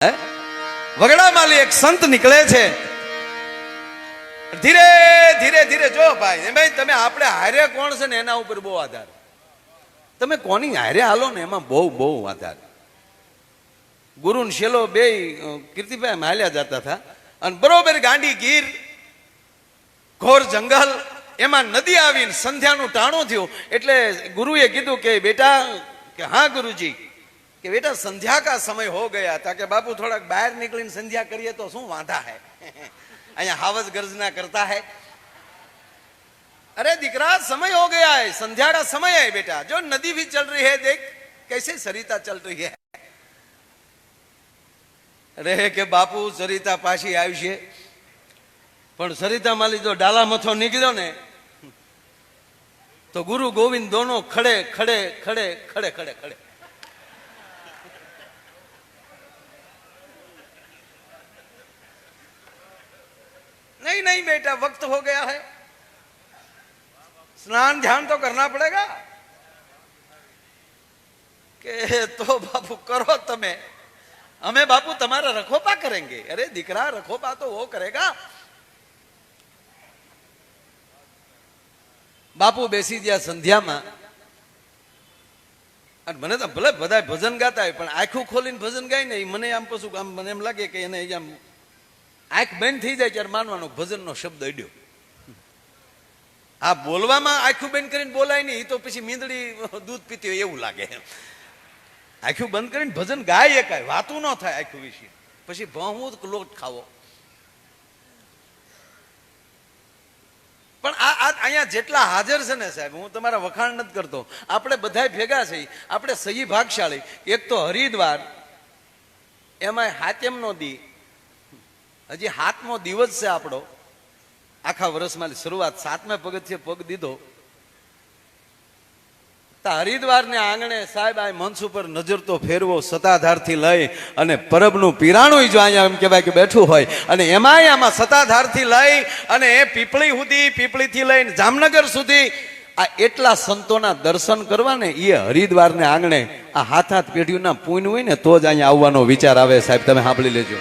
વગડામાંથી એક સંત નીકળે છે. ધીરે ધીરે ધીરે જો ભાઈ ભાઈ તમે આપણે હારે કોણ છે ને એના ઉપર બહુ આધાર. તમે કોની હારે હાલો ને એમાં બહુ બહુ આધાર. ગુરુ ને શેલો બે કીર્તિભાઈ હાલ્યા જતા હતા અને બરોબર ગાંડી ગીર ઘોર જંગલ એમાં નદી આવીને સંધ્યાનું ટાણું થયું. એટલે ગુરુએ કીધું કે બેટા કે હા ગુરુજી કે બેટા संध्या का समय हो गया था कि बापू थोड़ा बाहर निकलीने संध्या करिए तो शू वांधा है अहिया हावज गर्जना करता है. अरे दीकरा समय हो गया है, संध्या का समय है बेटा. जो नदी भी चल रही है देख कैसे सरिता चल रही है. अरे के बापू सरिता पाછી આવી છે પણ સરિતામાં લીધો ડાલા મથો નીકળ્યો ને તો ગુરુ ગોવિંદ દોનો ખડે ખડે ખડે ખડે ખડે ખડે. नहीं नहीं बेटा वक्त हो गया है, स्नान ध्यान तो करना पड़ेगा. के तो बापू करो तमे, हमें बापू तुम्हारा रखोपा करेंगे. अरे दीकरा रखोपा तो वो करेगा. बापू बेसी दिया संध्या में મને તો ભલે બધા ભજન ગાતા હોય પણ આંખું ખોલીને ભજન ગાય ને મને આમ પછું આમ મને એમ લાગે કે એને આમ આંખ બંધ થઈ જાય ત્યારે માનવાનો ભજનનો શબ્દ અડ્યો. આ બોલવામાં આંખું બંધ કરીને બોલાય નહીં તો પછી મીંદડી દૂધ પીતી હોય એવું લાગે. આંખું બંધ કરીને ભજન ગાય એકાય વાતું ન થાય આંખું વિશે પછી ભણવું લોટ ખાવો. પણ આ અહીંયા જેટલા હાજર છે ને સાહેબ હું તમારા વખાણ નથી કરતો, આપણે બધા ભેગા છીએ, આપણે સહી ભાગશાળી. એક તો હરિદ્વાર એમાં હાતમનો દી, હજી 7મો દિવસ છે આપણો આખા વર્ષમાં શરૂઆત 7મે પગથિયે પગ દીધો. હરિદ્વાર ને આંગણે સાહેબ આ મંચ ઉપર નજર તો ફેરવો સતાધારથી લઈ અને પરબનું પીરાણું જો અહીંયા એમ કહેવાય કે બેઠું હોય અને એમાંય આમાં સતાધારથી લઈ અને એ પીપળી સુધી, પીપળીથી લઈને જામનગર સુધી આ એટલા સંતોના દર્શન કરવા ને એ હરિદ્વારને આંગણે આ હાથ પેઢીઓના પુણ્ય હોય ને તો જ અહીંયા આવવાનો વિચાર આવે. સાહેબ તમે સાંભળી લેજો.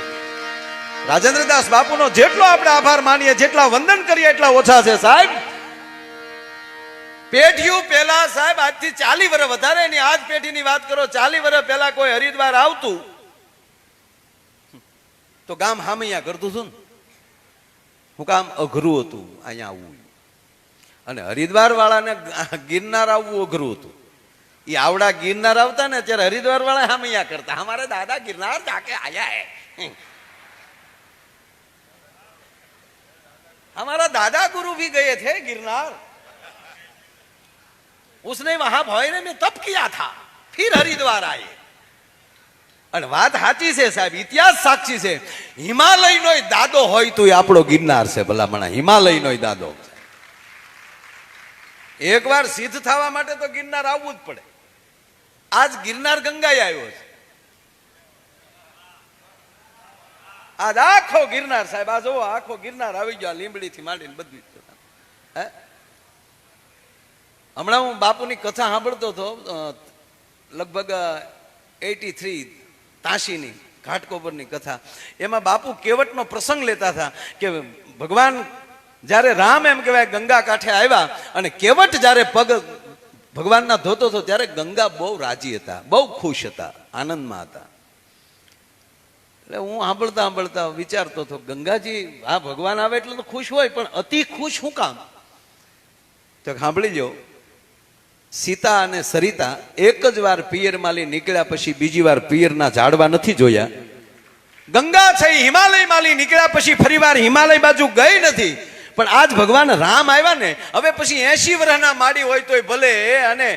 રાજેન્દ્રદાસ બાપુનો જેટલો આપણે આભાર માનીએ, જેટલા વંદન કરીએ એટલા ઓછા છે સાહેબ. પેઢીઓ પહેલા સાહેબ આજથી 40 વર્ષ વધારે ની આજ પેઢીની વાત કરો, 40 વર્ષ પહેલા કોઈ હરિદ્વાર આવતું તો ગામ હામૈયા કરતું હતું ને. હું કામ અઘરું હતું અહીંયા આવવું અને હરિદ્વાર વાળાને ગિરનાર આવવું અઘરું હતું. એ આવડા ગિરનાર આવતા ને ત્યારે હરિદ્વાર વાળા હામૈયા કરતા હમારે દાદા ગિરનાર જાકે આયા હે, हमारा दादा गुरु भी गए थे गिरनार, उसने वहां भौरे में तप किया था, फिर हरिद्वार आए. અને વાત સાચી છે સાહેબ, ઇતિહાસ સાક્ષી છે. હિમાલયનો દાદો હોય તો આપણો ગિરનાર છે. ભલામણા હિમાલયનો દાદો. એકવાર સિદ્ધ થવા માટે તો ગિરનાર આવવું જ પડે. આજ ગિરનાર ગંગાએ આવ્યો છે. આજ આખો ગિરનાર સાહેબ આ જોવો આખો ગિરનાર આવી ગયો લીંબડી થી માંડીને બધું. હમણાં હું બાપુની કથા સાંભળતો હતો, લગભગ 83 ની ઘાટકોપરની કથા. એમાં બાપુ કેવટનો પ્રસંગ લેતા હતા કે ભગવાન જ્યારે રામ એમ કહેવાય ગંગા કાંઠે આવ્યા અને કેવટ જ્યારે પગ ભગવાનના ધોતો હતો ત્યારે ગંગા બહુ રાજી હતા, બહુ ખુશ હતા, આનંદમાં હતા. એટલે હું સાંભળતા વિચારતો હતો ગંગાજી આ ભગવાન આવે એટલે તો ખુશ હોય પણ અતિ ખુશ શું કામ? તો સાંભળી લો, સીતા અને સરિતા એક જ વાર પિયર માલી નીકળ્યા પછી બીજી વાર પિયરના ઝાડવા નથી જોયા. ગંગા છે હિમાલય માલી નીકળ્યા પછી ફરી વાર હિમાલય બાજુ ગઈ નથી. પણ આજ ભગવાન રામ આવ્યા ને હવે પછી 80 વર્ષના માડી હોય તોય ભલે અને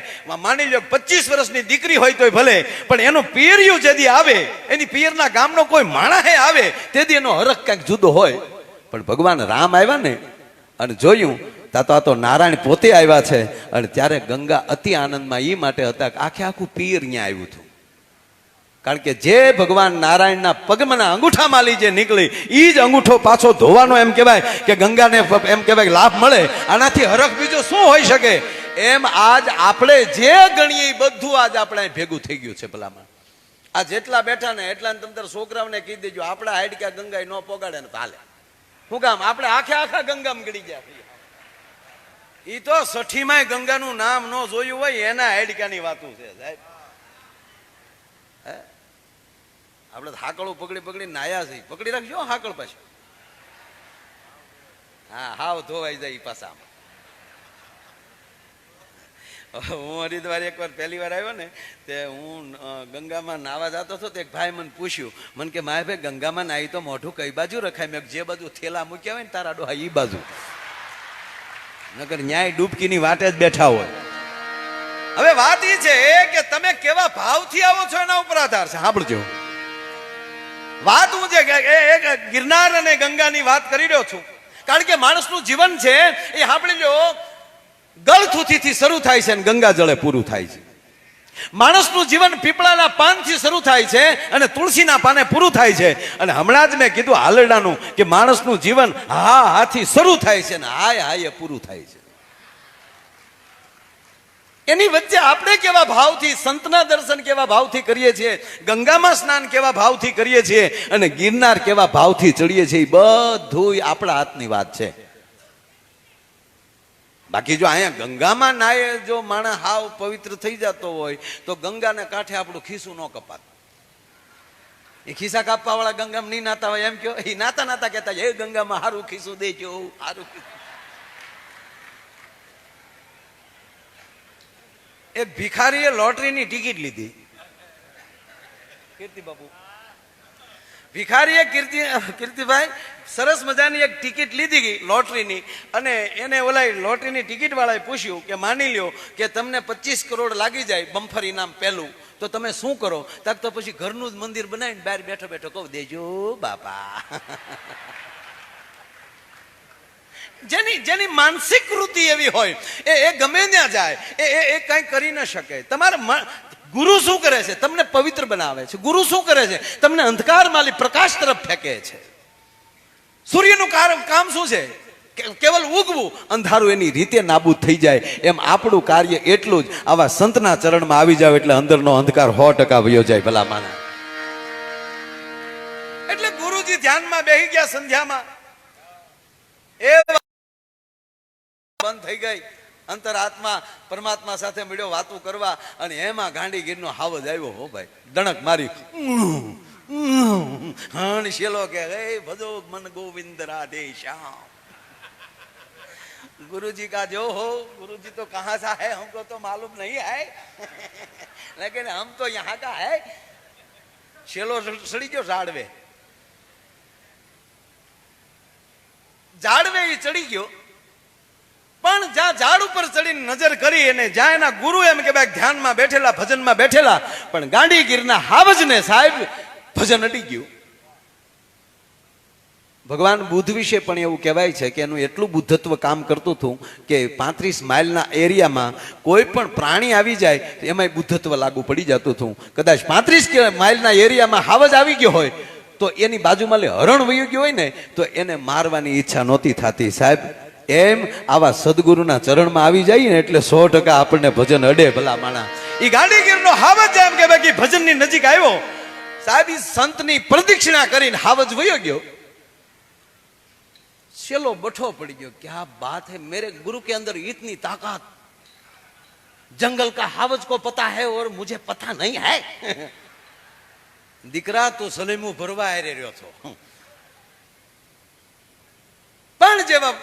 માની લો 25 વર્ષની દીકરી હોય તોય ભલે પણ એનું પિયરિયું જેદી આવે એની પિયરના ગામનો કોઈ માણસ આવે તેથી એનો હરખ કંઈક જુદો હોય. પણ ભગવાન રામ આવ્યા ને અને જોયું આ તો નારાયણ પોતે આવ્યા છે અને ત્યારે ગંગા અતિ આનંદમાં એ માટે હતા કે આખે આખું પિયર ત્યાં આવ્યું હતું. કારણ કે જે ભગવાન નારાયણના પગમના અંગૂઠામાં જે નીકળી એ જ અંગૂઠો પાછો ધોવાનો એમ કહેવાય કે ગંગાને એમ કહેવાય લાભ મળે. આનાથી હરખ બીજો શું હોઈ શકે? એમ આજ આપણે જે ગણીએ બધું આજ આપણે ભેગું થઈ ગયું છે. ભલામાં આ જેટલા બેઠા ને એટલા તમે તાર છોકરાઓને કહી દેજો, આપણા હાડકા ગંગા ન પોગાડે ને હાલે. શું કામ? આપણે આખા ગંગામાં ગળી ગયા. ઈ તો 60માં ગંગાનું નામ ન જોયું હોય એના હાડકાની વાતું છે સાહેબ. આપણે હાકળું પકડી નાયા છે. પકડી રાખજો હાકળ પાછું. હા, હાવ ધોવાઈ જાય પાછા. હું હરિદ્વાર એકવાર પહેલી વાર આવ્યો ને તે હું ગંગામાં નાવા જતો હતો. એક ભાઈ મને પૂછ્યું, મને કે મારે ભાઈ ગંગામાં નાહી તો મોઢું કઈ બાજુ રખાય? મેં જે બાજુ થેલા મૂક્યા હોય ને તારા ડોહા ઈ બાજુ, નકર ન્યાય ડૂબકીની વાટે જ બેઠા હોય. હવે વાત એ છે કે તમે કેવા ભાવથી આવો છો એના ઉપર આધાર છે. સાંભળજો, વાત હું છે કે ગિરનાર અને ગંગાની વાત કરી રહ્યો છું, કારણ કે માણસનું જીવન છે એ સાંભળી લો, ગળથુથીથી શરૂ થાય છે અને ગંગા જળે પૂરું થાય છે. માણસનું જીવન પીપળાના પાનથી શરૂ થાય છે અને તુલસીના પાને પૂરું થાય છે. અને હમણાં જ મેં કીધું હાલરડાનું કે માણસનું જીવન હાથી શરૂ થાય છે અને હાય પૂરું થાય છે. એની વચ્ચે આપણે કેવા ભાવથી સંતના દર્શન કેવા ભાવથી કરીએ છીએ, ગંગામાં સ્નાન કેવા ભાવથી કરીએ છીએ અને ગિરનાર કેવા ભાવથી ચડીએ છીએ, બધું આપણા હાથની વાત છે. બાકી જો અહીંયા ગંગામાં નાય જો માણસ હાવ પવિત્ર થઈ જતો હોય તો ગંગાને કાંઠે આપણું ખિસ્સું ન કપાત. એ ખિસ્સા કાપવા વાળા ગંગામાં નહીં નાતા હોય એમ કયો, એ નાતા કહેતા એ ગંગામાં હારું ખિસ્સું દેજો, હારું. એક ભિખારીએ લોટરીની ટિકિટ લીધી. કીર્તિ બાપુ ભિખારીએ કીર્તિભાઈ સરસ મજાની એક ટિકિટ લીધી ગઈ લોટરીની, અને એને ઓલા લોટરીની ટિકિટ વાળાએ પૂછ્યું કે માની લ્યો કે તમને 25 કરોડ લાગી જાય બમ્ફર ઇનામ પહેલું, તો તમે શું કરો? તાક તો પછી ઘરનું જ મંદિર બનાવીને બહાર બેઠો બેઠો કહું દેજો બાપા. જેની માનસિક વૃત્તિ એવી હોય એ ગમે ત્યાં જાય, એ કઈ કરી ન શકે. તમારે ગુરુ શું કરે છે? તમને પવિત્ર બનાવે છે. ગુરુ શું કરે છે? તમને અંધકારમાંથી પ્રકાશ તરફ ફેંકે છે. સૂર્યનું કામ શું છે? કેવલ ઉગવું, અંધારું એની રીતે નાબૂદ થઈ જાય. એમ આપણું કાર્ય એટલું જ. આવા સંતના ચરણમાં આવી જાવ એટલે અંદરનો અંધકાર 100% વયો જાય. ભલા માના. એટલે ગુરુજી ધ્યાનમાં બેસી ગયા સંધ્યામાં, એ બંધ થઈ ગઈ. અંતરાત્મા પરમાત્મા સાથે મળ્યો વાતો કરવા, અને એમાં ગાંડીગીરનો હાવજ આવ્યો. હો ભાઈ, દણક મારી હણ શેલો કે ભજો મન ગોવિંદ રાધે શ્યામ. गुरुजी का जो हो, गुरुजी तो कहाँ सा है हमको तो मालूम नहीं है, लेकिन हम तो यहाँ का है. શેલો સડી ગયો ઝાડવે એ ચડી ગયો, પણ જ્યાં ઝાડ ઉપર ચડીને નજર કરી અને જ્યાં એના ગુરુ એમ કે ભાઈ ધ્યાનમાં બેઠેલા, ભજનમાં બેઠેલા, પણ ગાંડીગીરના હાવજને સાહેબ ભજન અડી ગયું. ભગવાન બુદ્ધ વિશે પણ એવું કહેવાય છે કે એનું એટલું બુદ્ધત્વ કામ કરતું હતું કે 35 માઇલના એરિયામાં કોઈ પણ પ્રાણી આવી જાય એમાં બુદ્ધત્વ લાગુ પડી જતું હતું. કદાચ 35 માઇલના એરિયામાં હાવજ આવી ગયો હોય તો એની બાજુમાં હરણ વયું ગયું હોય ને તો એને મારવાની ઈચ્છા નહોતી થતી. સાહેબ એમ આવા સદગુરુના ચરણમાં આવી જાય ને એટલે 100% આપણને ભજન અડે. ભલા માણા ઈ ગાંડીગીરનો હાવજ એમ કે ભાઈ ભજનની નજીક આવ્યો, સાહેબ ઈ સંતની પ્રદક્ષિણા કરીને હાવજ વયો ગયો. चलो बठो पड़ गयो, क्या बात है, मेरे गुरु के अंदर इतनी ताकत, जंगल का हावज को पता है और मुझे पता नहीं है. દીકરા તો સલેમું ભરવા હારે રહ્યો છો, પણ જેવા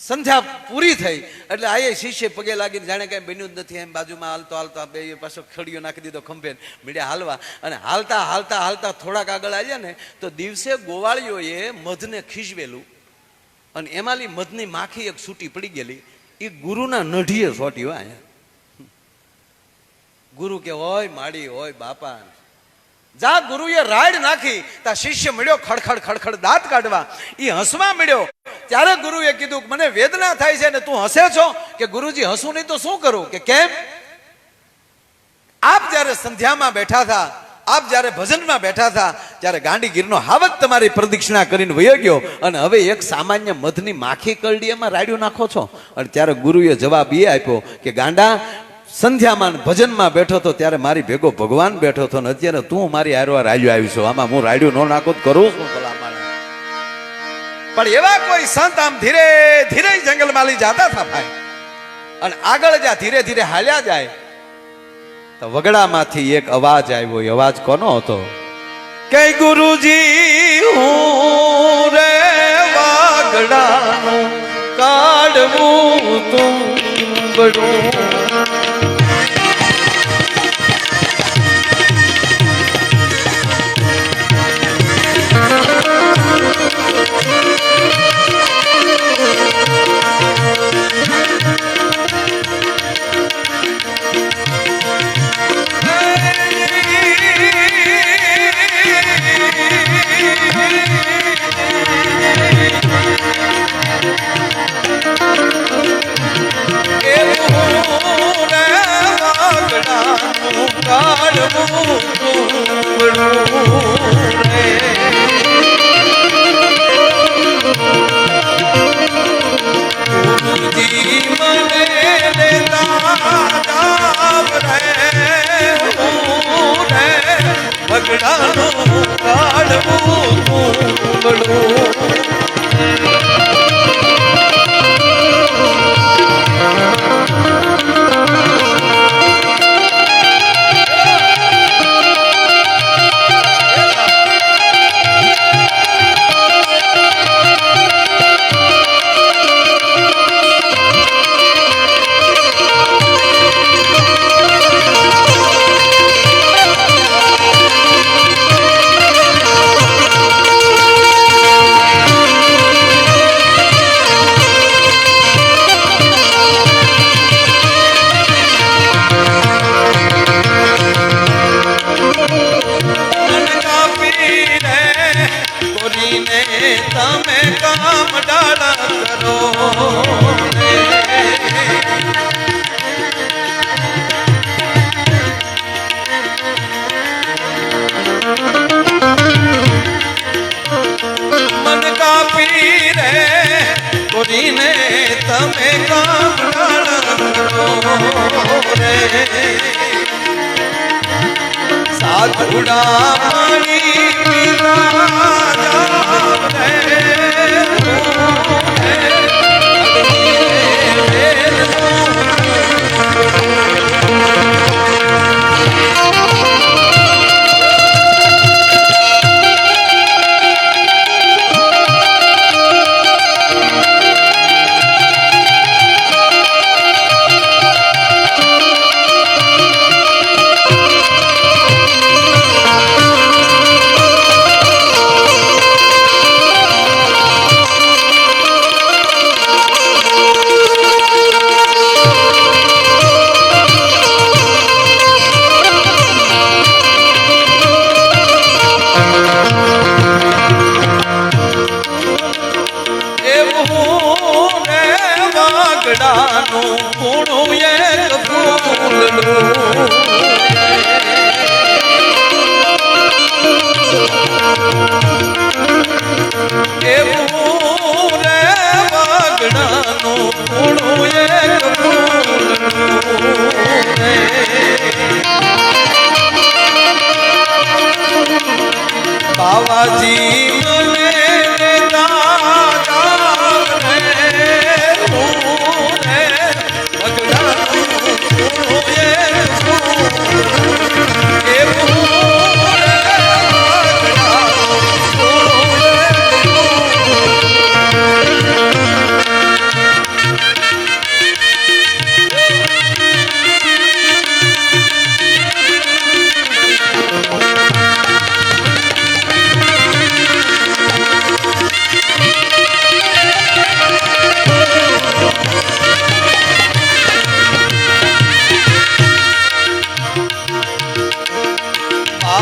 સંધ્યા પૂરી થઈ એટલે આ શિષ્ય પગે લાગીને જાણે કઈ બન્યું જ નથી એમ બાજુમાં હાલતો હાલતો બે પાછો ખડીયો નાખી દીધો ખંભે, મીડિયા હાલવા. અને હાલતા હાલતા હાલતા થોડાક આગળ આવ્યા ને તો દિવસે ગોવાળીઓએ મધને ખીજવેલું અને એમાંની મધની માખી એક છૂટી પડી ગયેલી, એ ગુરુના નઢીએ સોટ્યો. અહીંયા ગુરુ કે હોય માડી હોય બાપા, જા ગુરુએ રાડ નાખી તા શિષ્ય મળ્યો ખડખડ ખડખડ દાંત કાઢવા, એ હસવા મળ્યો. ત્યારે ગુરુએ કીધું મને વેદના થાય છે ને તું હસે છો? કે ગુરુજી હસું નહીં તો શું કરું? કે કેમ? આપ જયારે સંધ્યામાં બેઠા હતા, આપ જયારે ભજનમાં બેઠા હતા ત્યારે ગાંડીગીરનો હાવજ તમારી પ્રદક્ષિણા કરીને વયો ગયો અને હવે એક સામાન્ય મધની માખી કરડી એમાં રાડ્યું નાખો છો. અને ત્યારે ગુરુએ જવાબ એ આપ્યો કે ગાંડા, સંધ્યામાં ભજનમાં બેઠો તો ત્યારે મારી ભેગો ભગવાન બેઠો હતો ને અત્યારે તું મારી હારવા રાડ્યો આવી છો. આમાં હું રાડ્યું ન નાખું તો કરું શું ભલા માણસ? પણ એવા કોઈ સંત આમ ધીરે ધીરે જંગલમાં લઈ જતા હતા ભાઈ, અને આગળ જ્યાં ધીરે ધીરે હાલ્યા જાય તો વગડામાંથી એક અવાજ આવ્યો. એ અવાજ કોનો હતો? કે ગુરુજી હું રે વાગડાનું કાઢવું તું બડું. તમે સાધુડા પાણી પીવા જાવ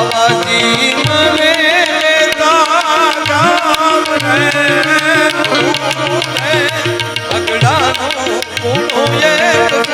બાવાજી મને દાદા અગડાનો પૂણો એક